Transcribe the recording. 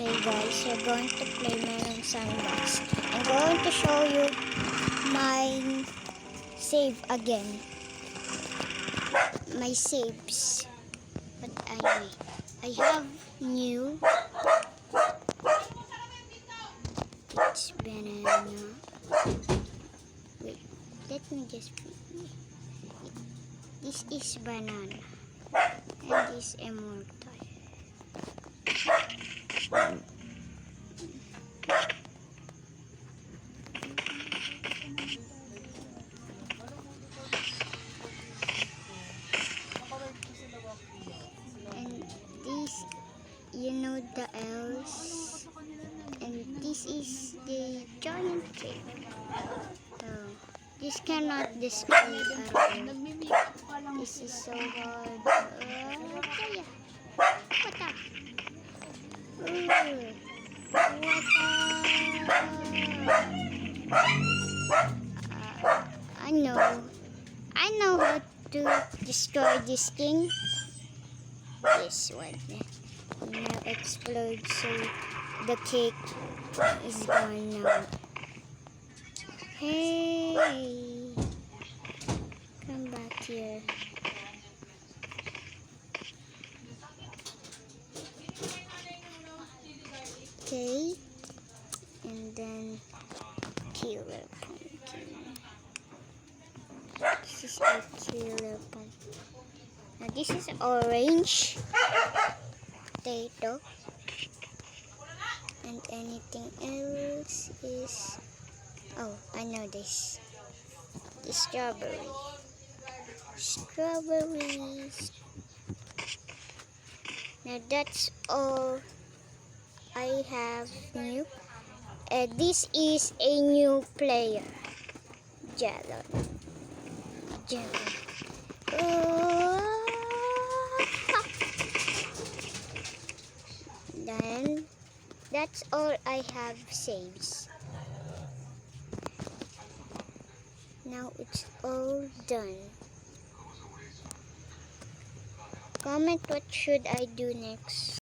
Hey guys, we're going to play Melon Sandbox. I'm going to show you my save again. My saves. But anyway, I have new. It's banana. Wait, let me just. This is banana. And this immortal. And this, you know, the elves. And this is the giant cake. So this cannot destroy at all. This is so hard. Kaya. Wata. I know how to destroy this thing. This one. Now explode, so the cake is gone now. Hey, come back here. Okay, and then killer pumpkin. This is a killer pumpkin. Now this is orange potato, and anything else is, oh, I know this. The strawberry. Strawberries. Now that's all I have new. This is a new player. Jalon. Then that's all I have saves. Now it's all done. Comment what should I do next.